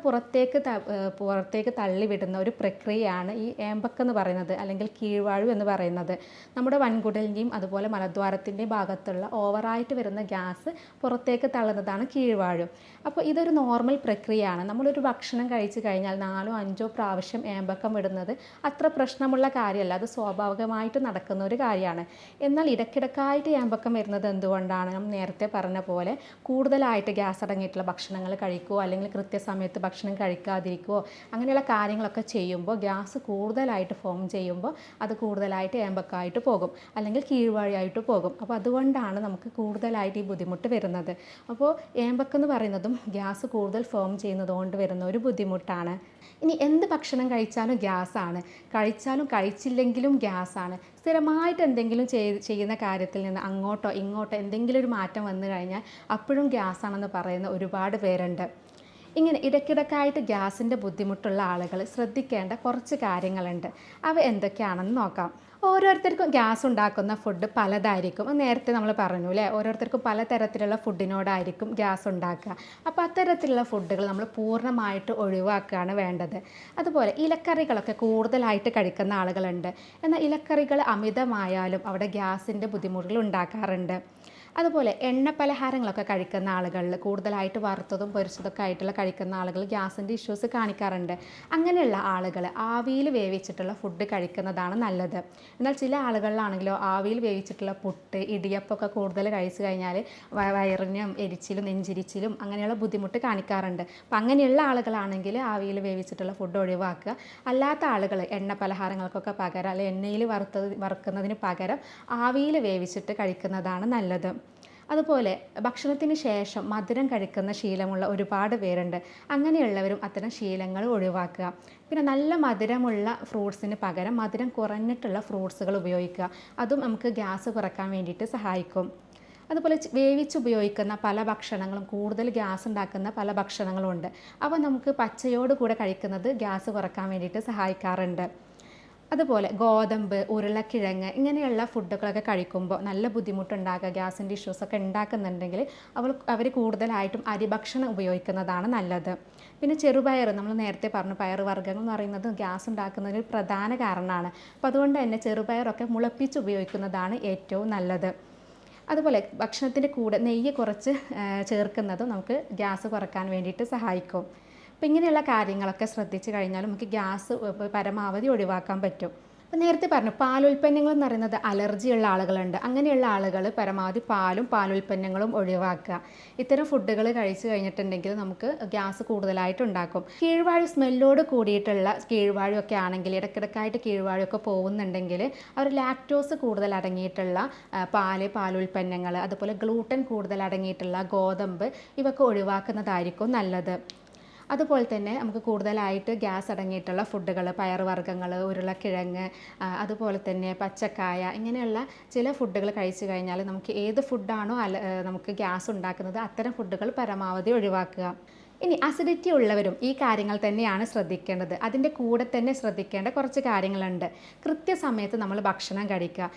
പുറത്തേക്ക് തള്ളിവിടുന്ന ഒരു പ്രക്രിയയാണ് ഈ ഏമ്പക്കം എന്ന് പറയുന്നത്, അല്ലെങ്കിൽ കീഴ്വാഴു എന്ന് പറയുന്നത്. നമ്മുടെ വൻകുടലിൻ്റെയും അതുപോലെ മലദ്വാരത്തിൻ്റെയും ഭാഗത്തുള്ള ഓവറായിട്ട് വരുന്ന ഗ്യാസ് പുറത്തേക്ക് തള്ളുന്നതാണ് കീഴ്വാഴു. അപ്പോൾ ഇതൊരു നോർമൽ പ്രക്രിയയാണ്. നമ്മളൊരു ഭക്ഷണം കഴിച്ചു കഴിഞ്ഞാൽ 4-5 പ്രാവശ്യം ഏമ്പക്കം വിടുന്നത് അത്ര പ്രശ്നമുള്ള കാര്യമല്ല, അത് സ്വാഭാവികമായിട്ട് നടക്കുന്ന ഒരു കാര്യമാണ്. എന്നാൽ ഇടയ്ക്കിടയ്ക്കായിട്ട് ഏമ്പക്കം വരുന്നത് എന്തുകൊണ്ടാണ്? നമ്മൾ നേരത്തെ പറഞ്ഞ പോലെ കൂടുതലായിട്ട് ഗ്യാസ് അടങ്ങിയിട്ടുള്ള ഭക്ഷണങ്ങൾ കഴിക്കുകയോ അല്ലെങ്കിൽ കൃത്യസമയത്ത് ഭക്ഷണം കഴിക്കാതിരിക്കുകയോ അങ്ങനെയുള്ള കാര്യങ്ങളൊക്കെ ചെയ്യുമ്പോൾ ഗ്യാസ് കൂടുതലായിട്ട് ഫോം ചെയ്യുമ്പോൾ അത് കൂടുതലായിട്ട് ഏമ്പക്കമായിട്ട് പോകും, അല്ലെങ്കിൽ കീഴ്വാഴിയായിട്ട് പോകും. അപ്പോൾ അതുകൊണ്ടാണ് നമുക്ക് കൂടുതലായിട്ട് ഈ ബുദ്ധിമുട്ട് വരുന്നത്. അപ്പോൾ ഏമ്പക്കം എന്ന് പറയുന്നതും ഗ്യാസ് കൂടുതൽ ഫോം ചെയ്യുന്നത് കൊണ്ട് വരുന്ന ഒരു ബുദ്ധിമുട്ടാണ്. ഇനി എന്ത് ഭക്ഷണം കഴിച്ചാലും ഗ്യാസാണ്, കഴിച്ചാലും കഴിച്ചില്ലെങ്കിലും ഗ്യാസാണ്. സ്ഥിരമായിട്ട് എന്തെങ്കിലും ചെയ്യുന്ന കാര്യത്തിൽ നിന്ന് അങ്ങോട്ടോ ഇങ്ങോട്ടോ എന്തെങ്കിലും ഒരു മാറ്റം വന്നു കഴിഞ്ഞാൽ അപ്പോഴും ഗ്യാസാണെന്ന് പറയുന്ന ഒരുപാട് പേരുണ്ട്. ഇങ്ങനെ ഇടയ്ക്കിടയ്ക്കായിട്ട് ഗ്യാസിൻ്റെ ബുദ്ധിമുട്ടുള്ള ആളുകൾ ശ്രദ്ധിക്കേണ്ട കുറച്ച് കാര്യങ്ങളുണ്ട്. അവ എന്തൊക്കെയാണെന്ന് നോക്കാം. ഓരോരുത്തർക്കും ഗ്യാസ് ഉണ്ടാക്കുന്ന ഫുഡ് പലതായിരിക്കും. നേരത്തെ നമ്മൾ പറഞ്ഞു അല്ലേ, ഓരോരുത്തർക്കും പലതരത്തിലുള്ള ഫുഡിനോടായിരിക്കും ഗ്യാസ് ഉണ്ടാക്കുക. അപ്പോൾ അത്തരത്തിലുള്ള ഫുഡുകൾ നമ്മൾ പൂർണ്ണമായിട്ട് ഒഴിവാക്കുകയാണ് വേണ്ടത്. അതുപോലെ ഇലക്കറികളൊക്കെ കൂടുതലായിട്ട് കഴിക്കുന്ന ആളുകളുണ്ട്. എന്നാൽ ഇലക്കറികൾ അമിതമായാലും അവിടെ ഗ്യാസിൻ്റെ ബുദ്ധിമുട്ടുകൾ ഉണ്ടാക്കാറുണ്ട്. അതുപോലെ എണ്ണ പലഹാരങ്ങളൊക്കെ കഴിക്കുന്ന ആളുകളിൽ കൂടുതലായിട്ട് വറുത്തതും പൊരിച്ചതൊക്കെ ആയിട്ടുള്ള കഴിക്കുന്ന ആളുകൾ ഗ്യാസിൻ്റെ ഇഷ്യൂസ് കാണിക്കാറുണ്ട്. അങ്ങനെയുള്ള ആളുകൾ ആവിയിൽ വേവിച്ചിട്ടുള്ള ഫുഡ് കഴിക്കുന്നതാണ് നല്ലത്. എന്നാൽ ചില ആളുകളിലാണെങ്കിലോ ആവിയിൽ വേവിച്ചിട്ടുള്ള പുട്ട്, ഇടിയപ്പമൊക്കെ കൂടുതൽ കഴിച്ചു കഴിഞ്ഞാൽ വയറിനും എരിച്ചിലും നെഞ്ചിരിച്ചിലും അങ്ങനെയുള്ള ബുദ്ധിമുട്ട് കാണിക്കാറുണ്ട്. അപ്പം അങ്ങനെയുള്ള ആളുകളാണെങ്കിൽ ആവിയിൽ വേവിച്ചിട്ടുള്ള ഫുഡ് ഒഴിവാക്കുക. അല്ലാത്ത ആളുകൾ എണ്ണ പലഹാരങ്ങൾക്കൊക്കെ പകരം അല്ലെങ്കിൽ എണ്ണയിൽ വറുക്കുന്നതിന് പകരം ആവിയിൽ വേവിച്ചിട്ട് കഴിക്കുന്നതാണ് നല്ലത്. അതുപോലെ ഭക്ഷണത്തിന് ശേഷം മധുരം കഴിക്കുന്ന ശീലമുള്ള ഒരുപാട് പേരുണ്ട്. അങ്ങനെയുള്ളവരും അത്തരം ശീലങ്ങൾ ഒഴിവാക്കുക. പിന്നെ നല്ല മധുരമുള്ള ഫ്രൂട്ട്സിന് പകരം മധുരം കുറഞ്ഞിട്ടുള്ള ഫ്രൂട്ട്സുകൾ ഉപയോഗിക്കുക. അതും നമുക്ക് ഗ്യാസ് കുറയ്ക്കാൻ വേണ്ടിയിട്ട് സഹായിക്കും. അതുപോലെ വേവിച്ചുപയോഗിക്കുന്ന പല ഭക്ഷണങ്ങളും, കൂടുതൽ ഗ്യാസ് ഉണ്ടാക്കുന്ന പല ഭക്ഷണങ്ങളും ഉണ്ട്. അവ നമുക്ക് പച്ചയോട് കൂടെ കഴിക്കുന്നത് ഗ്യാസ് കുറയ്ക്കാൻ വേണ്ടിയിട്ട് സഹായിക്കാറുണ്ട്. അതുപോലെ ഗോതമ്പ്, ഉരുളക്കിഴങ്ങ് ഇങ്ങനെയുള്ള ഫുഡുകളൊക്കെ കഴിക്കുമ്പോൾ നല്ല ബുദ്ധിമുട്ടുണ്ടാകുക, ഗ്യാസിൻ്റെ ഇഷ്യൂസൊക്കെ ഉണ്ടാക്കുന്നുണ്ടെങ്കിൽ അവർ കൂടുതലായിട്ടും അരിഭക്ഷണം ഉപയോഗിക്കുന്നതാണ് നല്ലത്. പിന്നെ ചെറുപയർ, നമ്മൾ നേരത്തെ പറഞ്ഞു പയറുവർഗ്ഗങ്ങൾ എന്ന് പറയുന്നത് ഗ്യാസ് ഉണ്ടാക്കുന്നതിന് ഒരു പ്രധാന കാരണമാണ്. അപ്പോൾ അതുകൊണ്ട് തന്നെ ചെറുപയറൊക്കെ മുളപ്പിച്ച് ഉപയോഗിക്കുന്നതാണ് ഏറ്റവും നല്ലത്. അതുപോലെ ഭക്ഷണത്തിൻ്റെ കൂടെ നെയ്യ് കുറച്ച് ചേർക്കുന്നതും നമുക്ക് ഗ്യാസ് കുറയ്ക്കാൻ വേണ്ടിയിട്ട് സഹായിക്കും. അപ്പോൾ ഇങ്ങനെയുള്ള കാര്യങ്ങളൊക്കെ ശ്രദ്ധിച്ച് കഴിഞ്ഞാൽ നമുക്ക് ഗ്യാസ് പരമാവധി ഒഴിവാക്കാൻ പറ്റും. അപ്പോൾ നേരത്തെ പറഞ്ഞു പാലുൽപ്പന്നങ്ങൾ എന്ന് പറയുന്നത് അലർജിയുള്ള ആളുകളുണ്ട്. അങ്ങനെയുള്ള ആളുകൾ പരമാവധി പാലുൽപ്പന്നങ്ങളും ഒഴിവാക്കുക. ഇത്തരം ഫുഡുകൾ കഴിച്ചു കഴിഞ്ഞിട്ടുണ്ടെങ്കിൽ നമുക്ക് ഗ്യാസ് കൂടുതലായിട്ട് ഉണ്ടാക്കും. കീഴ്വാഴു സ്മെല്ലോട് കൂടിയിട്ടുള്ള കീഴ്വാഴയൊക്കെ ആണെങ്കിൽ, ഇടയ്ക്കിടയ്ക്കായിട്ട് കീഴ്വാഴയൊക്കെ പോകുന്നുണ്ടെങ്കിൽ അവർ ലാക്ടോസ് കൂടുതൽ അടങ്ങിയിട്ടുള്ള പാലുൽപ്പന്നങ്ങൾ, അതുപോലെ ഗ്ലൂട്ടൻ കൂടുതൽ അടങ്ങിയിട്ടുള്ള ഗോതമ്പ് ഇവയൊക്കെ ഒഴിവാക്കുന്നതായിരിക്കും നല്ലത്. അതുപോലെ തന്നെ നമുക്ക് കൂടുതലായിട്ട് ഗ്യാസ് അടങ്ങിയിട്ടുള്ള ഫുഡുകൾ, പയറുവർഗ്ഗങ്ങൾ, ഉരുളക്കിഴങ്ങ്, അതുപോലെ തന്നെ പച്ചക്കായ, ഇങ്ങനെയുള്ള ചില ഫുഡുകൾ കഴിച്ചു കഴിഞ്ഞാൽ നമുക്ക് ഏത് ഫുഡാണോ നമുക്ക് ഗ്യാസ് ഉണ്ടാക്കുന്നത് അത്തരം ഫുഡുകൾ പരമാവധി ഒഴിവാക്കുക. ഇനി അസിഡിറ്റി ഉള്ളവരും ഈ കാര്യങ്ങൾ തന്നെയാണ് ശ്രദ്ധിക്കേണ്ടത്. അതിൻ്റെ കൂടെ തന്നെ ശ്രദ്ധിക്കേണ്ട കുറച്ച് കാര്യങ്ങളുണ്ട്. കൃത്യസമയത്ത് നമ്മൾ ഭക്ഷണം കഴിക്കുക.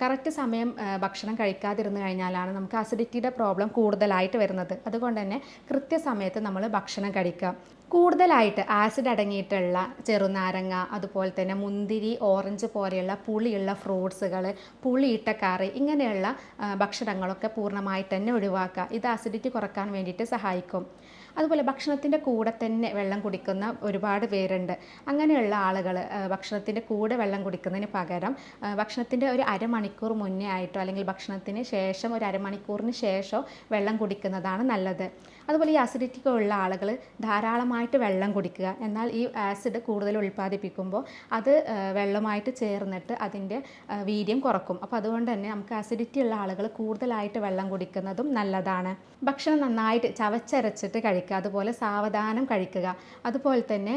കറക്റ്റ് സമയം ഭക്ഷണം കഴിക്കാതിരുന്നു കഴിഞ്ഞാലാണ് നമുക്ക് അസിഡിറ്റിയുടെ പ്രോബ്ലം കൂടുതലായിട്ട് വരുന്നത്. അതുകൊണ്ട് തന്നെ കൃത്യസമയത്ത് നമ്മൾ ഭക്ഷണം കഴിക്കുക. കൂടുതലായിട്ട് ആസിഡ് അടങ്ങിയിട്ടുള്ള ചെറുനാരങ്ങ, അതുപോലെ തന്നെ മുന്തിരി, ഓറഞ്ച് പോലെയുള്ള പുളിയുള്ള ഫ്രൂട്ട്സുകൾ, പുളിയിട്ട കറി, ഇങ്ങനെയുള്ള ഭക്ഷണങ്ങളൊക്കെ പൂർണ്ണമായിട്ട് തന്നെ ഒഴിവാക്കുക. ഇത് അസിഡിറ്റി കുറക്കാൻ വേണ്ടിയിട്ട് സഹായിക്കും. അതുപോലെ ഭക്ഷണത്തിൻ്റെ കൂടെ തന്നെ വെള്ളം കുടിക്കുന്ന ഒരുപാട് പേരുണ്ട്. അങ്ങനെയുള്ള ആളുകൾ ഭക്ഷണത്തിൻ്റെ കൂടെ വെള്ളം കുടിക്കുന്നതിന് പകരം ഭക്ഷണത്തിൻ്റെ ഒരു അരമണിക്കൂർ മുന്നേ ആയിട്ടോ അല്ലെങ്കിൽ ഭക്ഷണത്തിന് ശേഷം ഒരു അരമണിക്കൂറിന് ശേഷമോ വെള്ളം കുടിക്കുന്നതാണ് നല്ലത്. അതുപോലെ ഈ അസിഡിറ്റി ഉള്ള ആളുകൾ ധാരാളമായിട്ട് വെള്ളം കുടിക്കുക. എന്നാൽ ഈ ആസിഡ് കൂടുതൽ ഉൽപ്പാദിപ്പിക്കുമ്പോൾ അത് വെള്ളമായിട്ട് ചേർന്നിട്ട് അതിൻ്റെ വീര്യം കുറക്കും. അപ്പോൾ അതുകൊണ്ട് തന്നെ നമുക്ക് അസിഡിറ്റി ഉള്ള ആളുകൾ കൂടുതലായിട്ട് വെള്ളം കുടിക്കുന്നതും നല്ലതാണ്. ഭക്ഷണം നന്നായിട്ട് ചവച്ചരച്ചിട്ട് കഴിക്കുക. അതുപോലെ സാവധാനം കഴിക്കുക. അതുപോലെ തന്നെ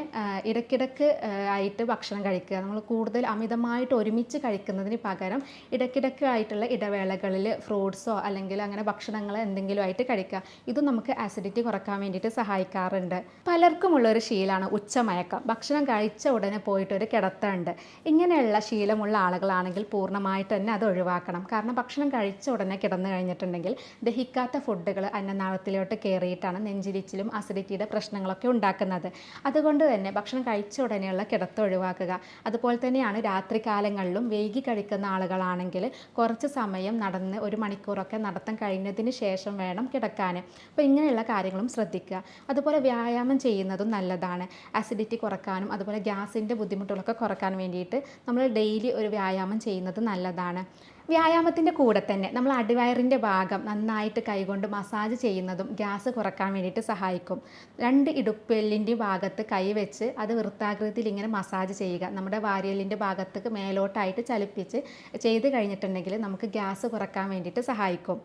ഇടയ്ക്കിടയ്ക്ക് ആയിട്ട് ഭക്ഷണം കഴിക്കുക. നമ്മൾ കൂടുതൽ അമിതമായിട്ട് ഒരുമിച്ച് കഴിക്കുന്നതിന് പകരം ഇടയ്ക്കിടയ്ക്ക് ആയിട്ടുള്ള ഇടവേളകളിൽ ഫ്രൂട്ട്സോ അല്ലെങ്കിൽ അങ്ങനെ ഭക്ഷണങ്ങൾ എന്തെങ്കിലും ആയിട്ട് കഴിക്കുക. ഇതും നമുക്ക് ആസിഡിറ്റി കുറക്കാൻ വേണ്ടിയിട്ട് സഹായിക്കാറുണ്ട്. പലർക്കുമുള്ളൊരു ശീലമാണ് ഉച്ചമയക്കം. ഭക്ഷണം കഴിച്ച ഉടനെ പോയിട്ടൊരു കിടത്തുണ്ട്. ഇങ്ങനെയുള്ള ശീലമുള്ള ആളുകളാണെങ്കിൽ പൂർണ്ണമായിട്ട് തന്നെ അത് ഒഴിവാക്കണം. കാരണം ഭക്ഷണം കഴിച്ച ഉടനെ കിടന്നു കഴിഞ്ഞിട്ടുണ്ടെങ്കിൽ ദഹിക്കാത്ത ഫുഡുകൾ അന്നനാളത്തിലോട്ട് കയറിയിട്ടാണ് നെഞ്ചിരിച്ചിലും അസിഡിറ്റിയുടെ പ്രശ്നങ്ങളൊക്കെ ഉണ്ടാക്കുന്നത്. അതുകൊണ്ട് തന്നെ ഭക്ഷണം കഴിച്ച ഉടനെയുള്ള കിടത്തം ഒഴിവാക്കുക. അതുപോലെ തന്നെയാണ് രാത്രി കാലങ്ങളിലും വൈകി കഴിക്കുന്ന ആളുകളാണെങ്കിൽ കുറച്ച് സമയം നടന്ന് 1 മണിക്കൂറൊക്കെ നടത്തം കഴിഞ്ഞതിന് ശേഷം വേണം കിടക്കാൻ. അപ്പോൾ ഇങ്ങനെയുള്ള കാര്യങ്ങളും ശ്രദ്ധിക്കുക. അതുപോലെ വ്യായാമം ചെയ്യുന്നതും നല്ലതാണ്. അസിഡിറ്റി കുറക്കാനും അതുപോലെ ഗ്യാസിൻ്റെ ബുദ്ധിമുട്ടുകളൊക്കെ കുറക്കാൻ വേണ്ടിയിട്ട് നമ്മൾ ഡെയിലി ഒരു വ്യായാമം ചെയ്യുന്നത് നല്ലതാണ്. വ്യായാമത്തിൻ്റെ കൂടെ തന്നെ നമ്മൾ അടിവയറിൻ്റെ ഭാഗം നന്നായിട്ട് കൈകൊണ്ട് മസാജ് ചെയ്യുന്നതും ഗ്യാസ് കുറക്കാൻ വേണ്ടിയിട്ട് സഹായിക്കും. 2 ഇടുപ്പെല്ലിൻ്റെ ഭാഗത്ത് കൈ വെച്ച് അത് വൃത്താകൃതിയിൽ ഇങ്ങനെ മസാജ് ചെയ്യുക. നമ്മുടെ വാരിയെല്ലിൻ്റെ ഭാഗത്തേക്ക് മേലോട്ടായിട്ട് ചലിപ്പിച്ച് ചെയ്ത് കഴിഞ്ഞിട്ടുണ്ടെങ്കിൽ നമുക്ക് ഗ്യാസ് കുറക്കാൻ വേണ്ടിയിട്ട് സഹായിക്കും.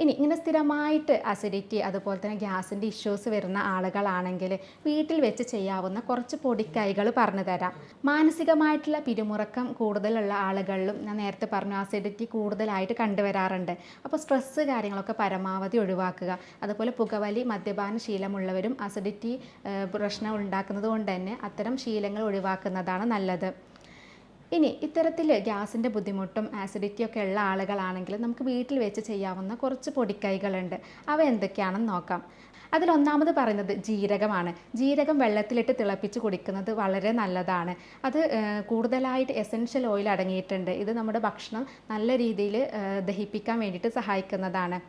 ഇനി ഇങ്ങനെ സ്ഥിരമായിട്ട് അസിഡിറ്റി അതുപോലെ തന്നെ ഗ്യാസിൻ്റെ ഇഷ്യൂസ് വരുന്ന ആളുകളാണെങ്കിൽ വീട്ടിൽ വെച്ച് ചെയ്യാവുന്ന കുറച്ച് പൊടിക്കൈകൾ പറഞ്ഞു തരാം. മാനസികമായിട്ടുള്ള പിരിമുറക്കം കൂടുതലുള്ള ആളുകളിലും ഞാൻ നേരത്തെ പറഞ്ഞു അസിഡിറ്റി കൂടുതലായിട്ട് കണ്ടുവരാറുണ്ട്. അപ്പോൾ സ്ട്രെസ്സ് കാര്യങ്ങളൊക്കെ പരമാവധി ഒഴിവാക്കുക. അതുപോലെ പുകവലി, മദ്യപാന ശീലമുള്ളവരും അസിഡിറ്റി പ്രശ്നം ഉണ്ടാക്കുന്നത് കൊണ്ട് തന്നെ അത്തരം ശീലങ്ങൾ ഒഴിവാക്കുന്നതാണ് നല്ലത്. ഇനി ഇത്തരത്തിൽ ഗ്യാസിൻ്റെ ബുദ്ധിമുട്ടും ആസിഡിറ്റിയൊക്കെ ഉള്ള ആളുകളാണെങ്കിൽ നമുക്ക് വീട്ടിൽ വെച്ച് ചെയ്യാവുന്ന കുറച്ച് പൊടിക്കൈകളുണ്ട്. അവ എന്തൊക്കെയാണെന്ന് നോക്കാം. അതിലൊന്നാമത് പറയുന്നത് ജീരകമാണ്. ജീരകം വെള്ളത്തിലിട്ട് തിളപ്പിച്ച് കുടിക്കുന്നത് വളരെ നല്ലതാണ്. അത് കൂടുതലായിട്ട് എസൻഷ്യൽ ഓയിൽ അടങ്ങിയിട്ടുണ്ട്. ഇത് നമ്മുടെ ഭക്ഷണം നല്ല രീതിയിൽ ദഹിപ്പിക്കാൻ വേണ്ടിയിട്ട് സഹായിക്കുന്നതാണ്.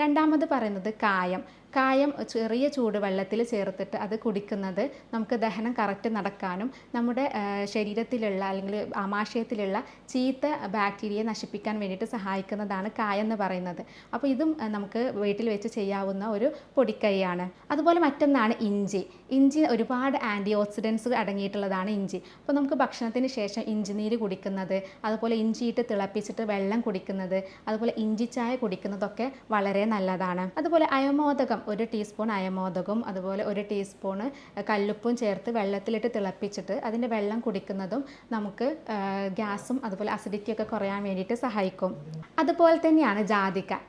രണ്ടാമത് പറയുന്നത് കായം ചെറിയ ചൂടുവെള്ളത്തിൽ ചേർത്തിട്ട് അത് കുടിക്കുന്നത് നമുക്ക് ദഹനം കറക്റ്റ് നടക്കാനും നമ്മുടെ ശരീരത്തിലുള്ള അല്ലെങ്കിൽ ആമാശയത്തിലുള്ള ചീത്ത ബാക്ടീരിയയെ നശിപ്പിക്കാൻ വേണ്ടിയിട്ട് സഹായിക്കുന്നതാണ് കായം എന്ന് പറയുന്നത്. അപ്പോൾ ഇതും നമുക്ക് വീട്ടിൽ വെച്ച് ചെയ്യാവുന്ന ഒരു പൊടിക്കൈയാണ്. അതുപോലെ മറ്റൊന്നാണ് ഇഞ്ചി ഒരുപാട് ആൻറ്റി ഓക്സിഡൻസ് അടങ്ങിയിട്ടുള്ളതാണ് ഇഞ്ചി. അപ്പോൾ നമുക്ക് ഭക്ഷണത്തിന് ശേഷം ഇഞ്ചിനീര് കുടിക്കുന്നത്, അതുപോലെ ഇഞ്ചിയിട്ട് തിളപ്പിച്ചിട്ട് വെള്ളം കുടിക്കുന്നത്, അതുപോലെ ഇഞ്ചി ചായ കുടിക്കുന്നതൊക്കെ വളരെ നല്ലതാണ്. അതുപോലെ അയമോദകം 1 ടീസ്പൂൺ അയമോദകവും അതുപോലെ 1 ടീസ്പൂണ് കല്ലുപ്പും ചേർത്ത് വെള്ളത്തിലിട്ട് തിളപ്പിച്ചിട്ട് അതിൻ്റെ വെള്ളം കുടിക്കുന്നതും നമുക്ക് ഗ്യാസും അതുപോലെ അസിഡിറ്റിയൊക്കെ കുറയാൻ വേണ്ടിയിട്ട് സഹായിക്കും. അതുപോലെ തന്നെയാണ്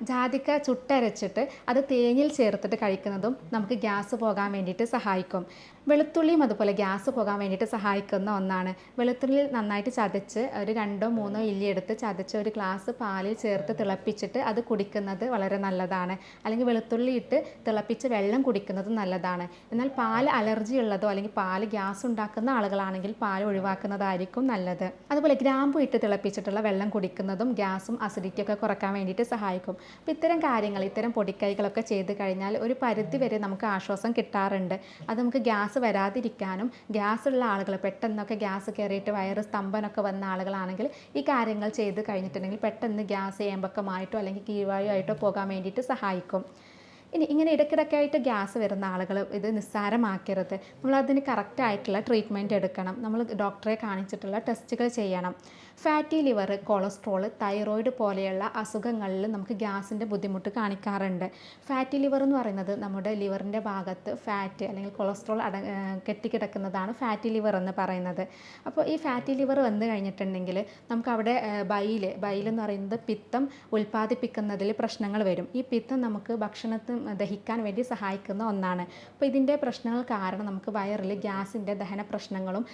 ജാതിക്ക ചുട്ടരച്ചിട്ട് അത് തേനിൽ ചേർത്തിട്ട് കഴിക്കുന്നതും നമുക്ക് ഗ്യാസ് പോകാൻ വേണ്ടിയിട്ട് സഹായിക്കും. വെളുത്തുള്ളിയും അതുപോലെ ഗ്യാസ് പോകാൻ വേണ്ടിയിട്ട് സഹായിക്കുന്ന ഒന്നാണ്. വെളുത്തുള്ളി നന്നായിട്ട് ചതച്ച് ഒരു 2-3 ഇല്ലി എടുത്ത് ചതച്ച് ഒരു ഗ്ലാസ് പാലിൽ ചേർത്ത് തിളപ്പിച്ചിട്ട് അത് കുടിക്കുന്നത് വളരെ നല്ലതാണ്. അല്ലെങ്കിൽ വെളുത്തുള്ളി ഇട്ട് തിളപ്പിച്ച് വെള്ളം കുടിക്കുന്നതും നല്ലതാണ്. എന്നാൽ പാൽ അലർജി ഉള്ളതോ അല്ലെങ്കിൽ പാൽ ഗ്യാസ് ഉണ്ടാക്കുന്ന ആളുകളാണെങ്കിൽ പാൽ ഒഴിവാക്കുന്നതായിരിക്കും നല്ലത്. അതുപോലെ ഗ്രാമ്പു ഇട്ട് തിളപ്പിച്ചിട്ടുള്ള വെള്ളം കുടിക്കുന്നതും ഗ്യാസും അസിഡിറ്റിയൊക്കെ കുറക്കാൻ വേണ്ടിയിട്ട് സഹായിക്കും. അപ്പോൾ ഇത്തരം പൊടിക്കൈകളൊക്കെ ചെയ്ത് കഴിഞ്ഞാൽ ഒരു പരിധി വരെ നമുക്ക് ആശ്വാസം കിട്ടാറുണ്ട്. അത് നമുക്ക് ഗ്യാസ് വരാതിരിക്കാനും ഗ്യാസ് ഉള്ള ആളുകൾ പെട്ടെന്നൊക്കെ ഗ്യാസ് കയറിയിട്ട് വയറ് സ്തംഭനമൊക്കെ വന്ന ആളുകളാണെങ്കിൽ ഈ കാര്യങ്ങൾ ചെയ്ത് കഴിഞ്ഞിട്ടുണ്ടെങ്കിൽ പെട്ടെന്ന് ഗ്യാസ് ഏമ്പക്കമായിട്ടോ അല്ലെങ്കിൽ കീഴ്വായു ആയിട്ടോ പോകാൻ വേണ്ടിയിട്ട് സഹായിക്കും. ഇങ്ങനെ ഇടയ്ക്കിടയ്ക്കായിട്ട് ഗ്യാസ് വരുന്ന ആളുകൾ ഇത് നിസ്സാരമാക്കരുത്. നമ്മളതിന് കറക്റ്റായിട്ടുള്ള ട്രീറ്റ്മെൻറ്റ് എടുക്കണം. നമ്മൾ ഡോക്ടറെ കാണിച്ചിട്ടുള്ള ടെസ്റ്റുകൾ ചെയ്യണം. ഫാറ്റി ലിവർ, കൊളസ്ട്രോൾ, തൈറോയിഡ് പോലെയുള്ള അസുഖങ്ങളിൽ നമുക്ക് ഗ്യാസിൻ്റെ ബുദ്ധിമുട്ട് കാണിക്കാറുണ്ട്. ഫാറ്റി ലിവർ എന്ന് പറയുന്നത് നമ്മുടെ ലിവറിൻ്റെ ഭാഗത്ത് ഫാറ്റ് അല്ലെങ്കിൽ കൊളസ്ട്രോൾ കെട്ടിക്കിടക്കുന്നതാണ് ഫാറ്റി ലിവർ എന്ന് പറയുന്നത്. അപ്പോൾ ഈ ഫാറ്റി ലിവർ വന്നു കഴിഞ്ഞിട്ടുണ്ടെങ്കിൽ നമുക്കവിടെ ബൈൽ എന്ന് പറയുന്നത് പിത്തം ഉൽപ്പാദിപ്പിക്കുന്നതിൽ പ്രശ്നങ്ങൾ വരും. ഈ പിത്തം നമുക്ക് ഭക്ഷണത്തിൽ ദഹിക്കാൻ വേണ്ടി സഹായിക്കുന്ന ഒന്നാണ്. അപ്പോൾ ഇതിൻ്റെ പ്രശ്നങ്ങൾ കാരണം നമുക്ക് വയറിൽ ഗ്യാസിൻ്റെ ദഹന പ്രശ്നങ്ങളും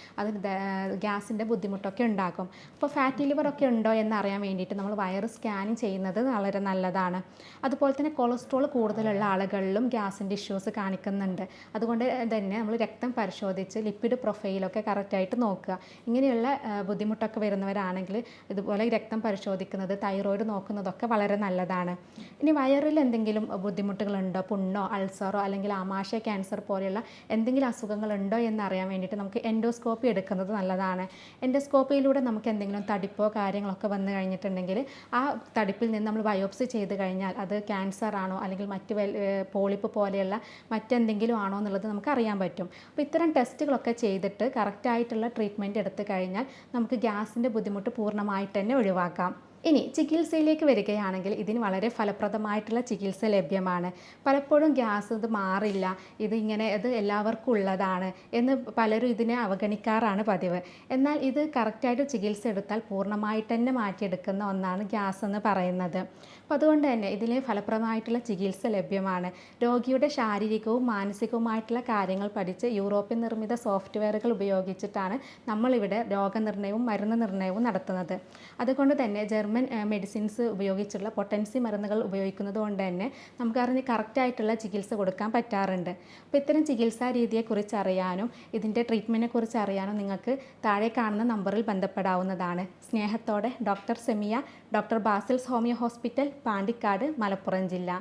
ഗ്യാസിൻ്റെ ബുദ്ധിമുട്ടൊക്കെ ഉണ്ടാകും. അപ്പോൾ ഫാറ്റി ലിവർ ഒക്കെ ഉണ്ടോ എന്നറിയാൻ വേണ്ടിയിട്ട് നമ്മൾ വയറ് സ്കാനിങ് ചെയ്യുന്നത് വളരെ നല്ലതാണ്. അതുപോലെ തന്നെ കൊളസ്ട്രോൾ കൂടുതലുള്ള ആളുകളിലും ഗ്യാസിൻ്റെ ഇഷ്യൂസ് കാണിക്കുന്നുണ്ട്. അതുകൊണ്ട് തന്നെ നമ്മൾ രക്തം പരിശോധിച്ച് ലിപ്പിഡ് പ്രൊഫൈലൊക്കെ കറക്റ്റായിട്ട് നോക്കുക. ഇങ്ങനെയുള്ള ബുദ്ധിമുട്ടൊക്കെ വരുന്നവരാണെങ്കിൽ ഇതുപോലെ രക്തം പരിശോധിക്കുന്നത്, തൈറോയിഡ് നോക്കുന്നതൊക്കെ വളരെ നല്ലതാണ്. ഇനി വയറിൽ എന്തെങ്കിലും ബുദ്ധിമുട്ടുകളുണ്ടോ, പുണ്ണോ അൾസറോ അല്ലെങ്കിൽ ആമാശയ ക്യാൻസർ പോലെയുള്ള എന്തെങ്കിലും അസുഖങ്ങളുണ്ടോ എന്നറിയാൻ വേണ്ടിയിട്ട് നമുക്ക് എൻഡോസ്കോപ്പി എടുക്കുന്നത് നല്ലതാണ്. എൻഡോസ്കോപ്പിയിലൂടെ നമുക്ക് എന്തെങ്കിലും തടിപ്പോ കാര്യങ്ങളൊക്കെ വന്നു കഴിഞ്ഞിട്ടുണ്ടെങ്കിൽ ആ തടിപ്പിൽ നിന്ന് നമ്മൾ ബയോപ്സി ചെയ്ത് കഴിഞ്ഞാൽ അത് ക്യാൻസർ ആണോ അല്ലെങ്കിൽ മറ്റ് പോളിപ്പ് പോലെയുള്ള മറ്റെന്തെങ്കിലും ആണോ എന്നുള്ളത് നമുക്ക് അറിയാൻ പറ്റും. അപ്പോൾ ഇത്തരം ടെസ്റ്റുകളൊക്കെ ചെയ്തിട്ട് കറക്റ്റായിട്ടുള്ള ട്രീറ്റ്മെൻറ്റ് എടുത്തു കഴിഞ്ഞാൽ നമുക്ക് ഗ്യാസിൻ്റെ ബുദ്ധിമുട്ട് പൂർണ്ണമായിട്ട് തന്നെ ഒഴിവാക്കാം. ഇനി ചികിത്സയിലേക്ക് വരികയാണെങ്കിൽ ഇതിന് വളരെ ഫലപ്രദമായിട്ടുള്ള ചികിത്സ ലഭ്യമാണ്. പലപ്പോഴും ഗ്യാസ് ഇത് മാറില്ല, ഇത് എല്ലാവർക്കും ഉള്ളതാണ് എന്ന് പലരും ഇതിനെ അവഗണിക്കാറാണ് പതിവ്. എന്നാൽ ഇത് കറക്റ്റായിട്ട് ചികിത്സ എടുത്താൽ പൂർണ്ണമായിട്ട് തന്നെ മാറ്റിയെടുക്കുന്ന ഒന്നാണ് ഗ്യാസ് എന്ന് പറയുന്നത്. അപ്പോൾ അതുകൊണ്ട് തന്നെ ഇതിന് ഫലപ്രദമായിട്ടുള്ള ചികിത്സ ലഭ്യമാണ്. രോഗിയുടെ ശാരീരികവും മാനസികവുമായിട്ടുള്ള കാര്യങ്ങൾ പഠിച്ച് യൂറോപ്യൻ നിർമ്മിത സോഫ്റ്റ്വെയറുകൾ ഉപയോഗിച്ചിട്ടാണ് നമ്മളിവിടെ രോഗനിർണയവും മരുന്ന് നിർണയവും നടത്തുന്നത്. അതുകൊണ്ട് തന്നെ ജർമ്മൻ മെഡിസിൻസ് ഉപയോഗിച്ചുള്ള പൊട്ടൻസി മരുന്നുകൾ ഉപയോഗിക്കുന്നത് കൊണ്ട് തന്നെ നമുക്കറിഞ്ഞ് കറക്റ്റായിട്ടുള്ള ചികിത്സ കൊടുക്കാൻ പറ്റാറുണ്ട്. അപ്പോൾ ഇത്തരം ചികിത്സാ രീതിയെക്കുറിച്ച് അറിയാനും ഇതിൻ്റെ ട്രീറ്റ്മെൻറ്റിനെ കുറിച്ച് അറിയാനും നിങ്ങൾക്ക് താഴെ കാണുന്ന നമ്പറിൽ ബന്ധപ്പെടാവുന്നതാണ്. സ്നേഹത്തോടെ doctor Semiya, doctor Basil's homeo hospital, Pandikkad, Malappuram ജില്ല.